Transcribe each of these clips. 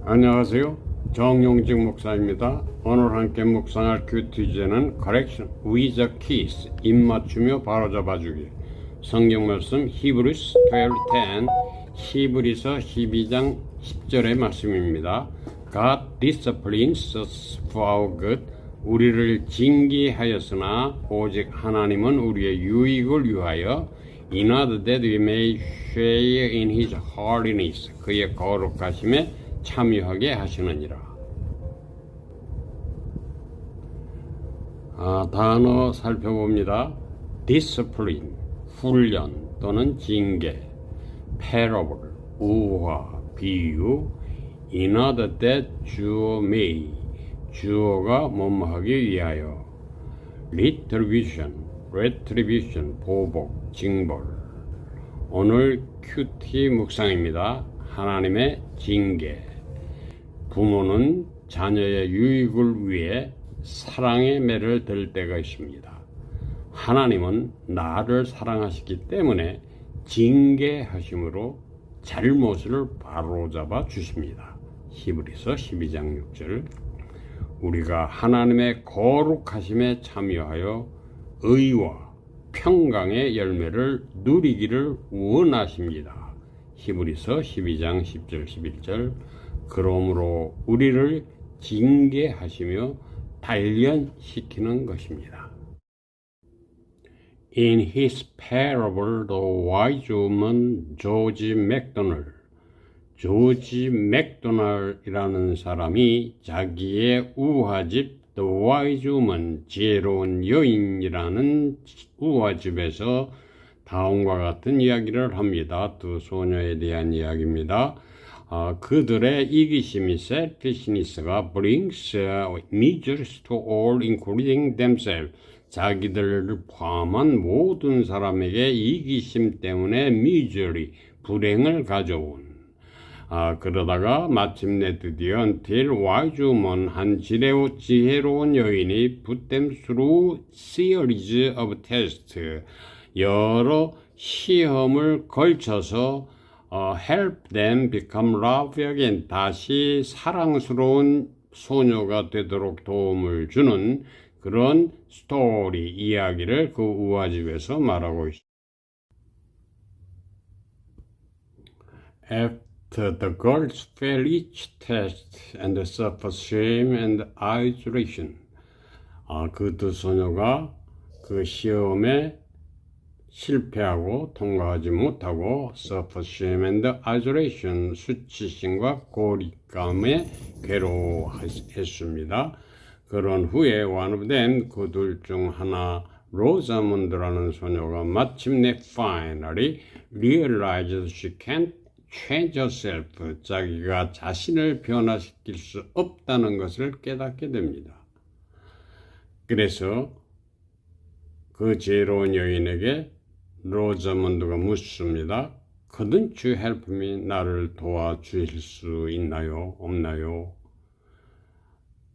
안녕하세요. 정용직 목사입니다. 오늘 함께 묵상할 큐티 주제는 Correction with a Kiss, 입맞추며 바로잡아주기. 성경 말씀 히브리서 12:10, 히브리서 12장 10절의 말씀입니다. God disciplines us for our good. 우리를 징계하였으나 오직 하나님은 우리의 유익을 위하여 in order that we may share in his holiness. 그의 거룩하심에 참여하게 하시느니라. 단어 살펴봅니다. discipline, 훈련 또는 징계, parable, 우화, 비유, in order that 주어 may, 주어가 뭐뭐하기 위하여, retribution, 보복, 징벌. 오늘 큐티 묵상입니다. 하나님의 징계. 부모는 자녀의 유익을 위해 사랑의 매를 들 때가 있습니다. 하나님은 나를 사랑하시기 때문에 징계하심으로 잘못을 바로잡아 주십니다. 히브리서 12장 6절. 우리가 하나님의 거룩하심에 참여하여 의와 평강의 열매를 누리기를 원하십니다. 히브리서 12장 10절 11절. 그러므로 우리를 징계하시며 단련시키는 것입니다. In his parable, the wise woman, 조지 맥도날이라는 사람이 자기의 우화집 The Wise Woman, 지혜로운 여인이라는 우화집에서 다음과 같은 이야기를 합니다. 두 소녀에 대한 이야기입니다. 그들의 이기심이 selfishness가 brings miseries to all including themselves. 자기들을 포함한 모든 사람에게 이기심 때문에 misery, 불행을 가져온. 그러다가 마침내 드디어 until wise woman, 한 지혜로운 여인이 put them through series of tests, 여러 시험을 걸쳐서 help them become love again, 다시 사랑스러운 소녀가 되도록 도움을 주는 그런 스토리, 이야기를 그 우화집에서 말하고 있습니다. After the girls fail each test and suffer shame and isolation, 그 두 소녀가 그 시험에 실패하고 통과하지 못하고 suffer shame and isolation, 수치심과 고립감에 괴로워했습니다. 그런 후에 one of them, 그 둘 중 하나, 로자문드라는 소녀가 마침내 finally realized she can't change herself, 자기가 자신을 변화시킬 수 없다는 것을 깨닫게 됩니다. 그래서 그 지혜로운 여인에게 로자문드가 묻습니다. Couldn't you help me? 나를 도와주실 수 있나요? 없나요?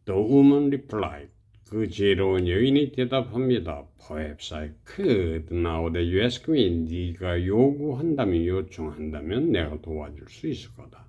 The woman replied. 그 지혜로운 여인이 대답합니다. Perhaps I could. Now that you ask me. 네가 요청한다면 내가 도와줄 수 있을 거다.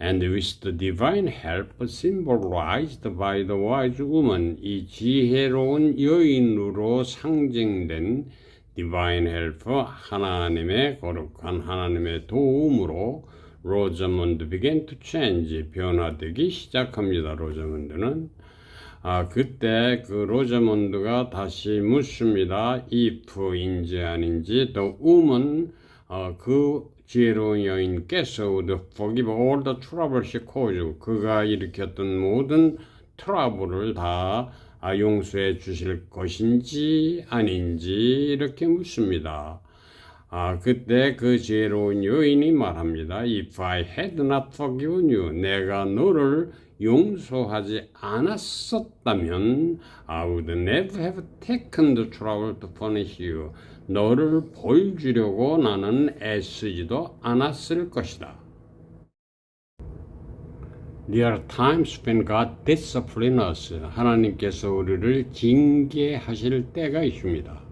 And with the divine help symbolized by the wise woman, 이 지혜로운 여인으로 상징된 divine help, 하나님의 거룩한 하나님의 도움으로 로자문드 began to change, 변화되기 시작합니다. 로자문드는 그때 그 로자문드가 다시 묻습니다. if인지 아닌지. The woman, 그 지혜로운 여인께서 would forgive all the trouble she caused, 그가 일으켰던 모든 트러블을 다 용서해 주실 것인지 아닌지 이렇게 묻습니다. 그때 그 지혜로운 여인이 말합니다. If I had not forgiven you, 내가 너를 용서하지 않았었다면 I would never have taken the trouble to punish you. 너를 벌 주려고 나는 애쓰지도 않았을 것이다. There are times when God disciplines us. 하나님께서 우리를 징계하실 때가 있습니다.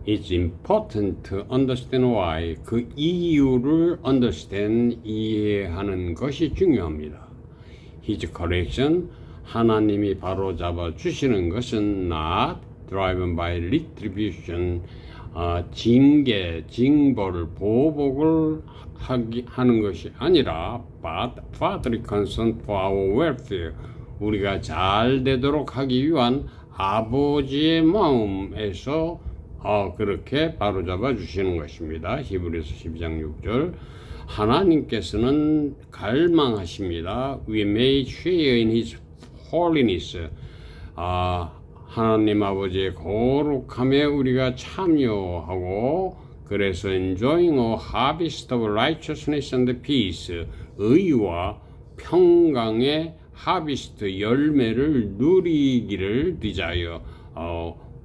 It's important to understand why. 그 이유를 understand, 이해하는 것이 중요합니다. His correction, 하나님이 바로잡아 주시는 것은 not driven by retribution, 징계, 징벌, 보복을 하는 것이 아니라 but fatherly concern for our welfare, 우리가 잘 되도록 하기 위한 아버지의 마음에서 그렇게 바로잡아 주시는 것입니다. 히브리서 12장 6절. 하나님께서는 갈망하십니다. We may share in His holiness. 하나님 아버지의 거룩함에 우리가 참여하고, 그래서 enjoying a harvest of righteousness and peace, 의와 평강의 하비스트 열매를 누리기를 디자이어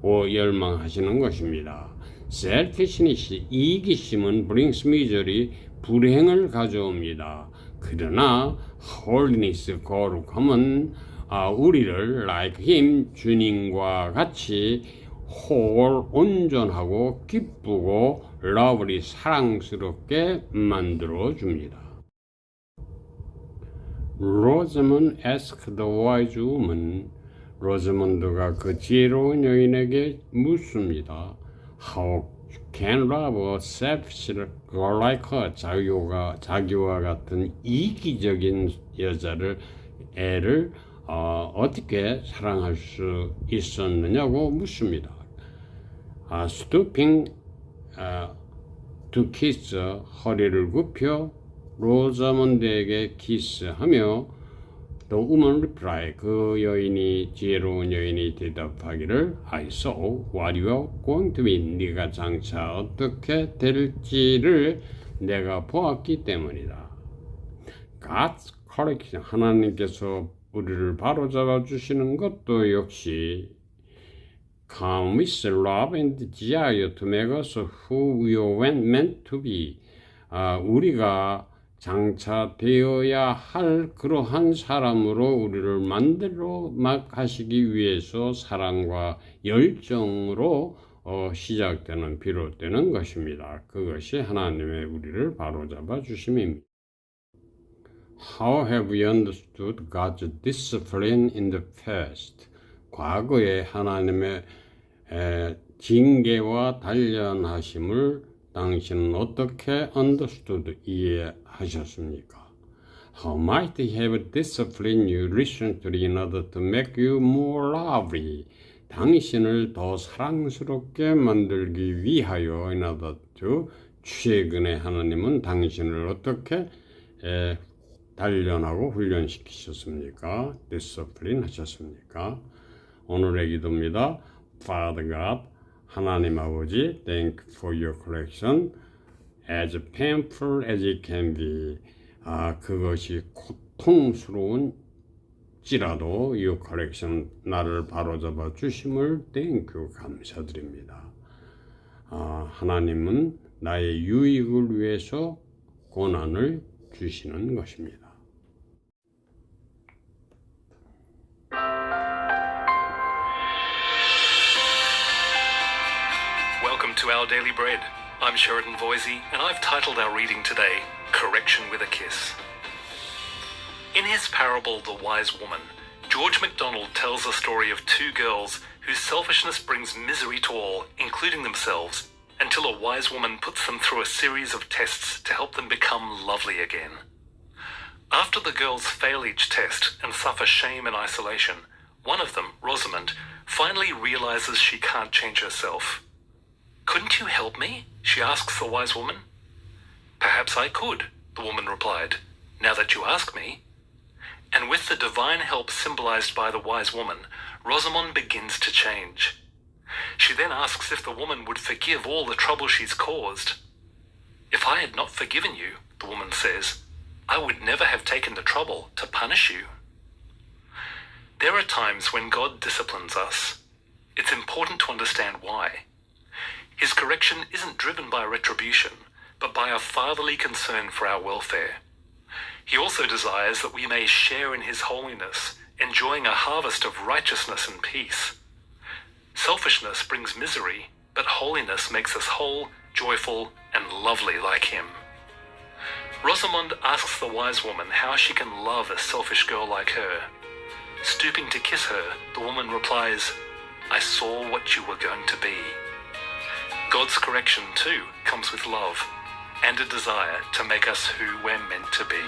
열망하시는 것입니다. selfishness, 이기심은 brings misery, 불행을 가져옵니다. 그러나 holiness, 거룩함은 우리를 like him, 주님과 같이 whole, 온전하고 기쁘고 lovely, 사랑스럽게 만들어 줍니다. 로즈먼드 asked the wise woman, 로즈먼드가 그 지혜로운 여인에게 묻습니다. How can love a selfish girl like her? 자기와 같은 이기적인 애를 어떻게 사랑할 수 있었느냐고 묻습니다. Stooping to kiss, 허리를 굽혀 로자몬드에게 키스하며 The woman replied, 그 여인이, 지혜로운 여인이 대답하기를 I saw what you are going to be, 네가 장차 어떻게 될지를 내가 보았기 때문이다. God's correction, 하나님께서 우리를 바로잡아 주시는 것도 역시 come with love and desire to make us who we were meant to be. 우리가 장차 되어야 할 그러한 사람으로 우리를 만들어 가시기 위해서 사랑과 열정으로 시작되는, 비롯되는 것입니다. 그것이 하나님의 우리를 바로잡아 주심입니다. How have we understood God's discipline in the past? 과거에 하나님의 징계와 단련하심을 당신은 어떻게 understood, 이해하셨습니까? How might he have disciplined you recently in order to make you more lovely? 당신을 더 사랑스럽게 만들기 위하여 in order to, 최근에 하나님은 당신을 어떻게 단련하고 훈련시키셨습니까? discipline 하셨습니까? 오늘의 기도입니다. Father God, 하나님 아버지, thank you for your correction, as painful as it can be. 그것이 고통스러운지라도 your correction, 나를 바로잡아 주심을 thank you, 감사드립니다. 하나님은 나의 유익을 위해서 고난을 주시는 것입니다. To Our Daily Bread. I'm Sheridan Voisey, and I've titled our reading today, Correction with a Kiss. In his parable, The Wise Woman, George MacDonald tells the story of two girls whose selfishness brings misery to all, including themselves, until a wise woman puts them through a series of tests to help them become lovely again. After the girls fail each test and suffer shame and isolation, one of them, Rosamond, finally realizes she can't change herself. Couldn't you help me? She asks the wise woman. Perhaps I could, the woman replied, now that you ask me. And with the divine help symbolized by the wise woman, Rosamond begins to change. She then asks if the woman would forgive all the trouble she's caused. If I had not forgiven you, the woman says, I would never have taken the trouble to punish you. There are times when God disciplines us. It's important to understand why. His correction isn't driven by retribution, but by a fatherly concern for our welfare. He also desires that we may share in his holiness, enjoying a harvest of righteousness and peace. Selfishness brings misery, but holiness makes us whole, joyful, and lovely like him. Rosamond asks the wise woman how she can love a selfish girl like her. Stooping to kiss her, the woman replies, "I saw what you were going to be." God's correction, too, comes with love and a desire to make us who we're meant to be.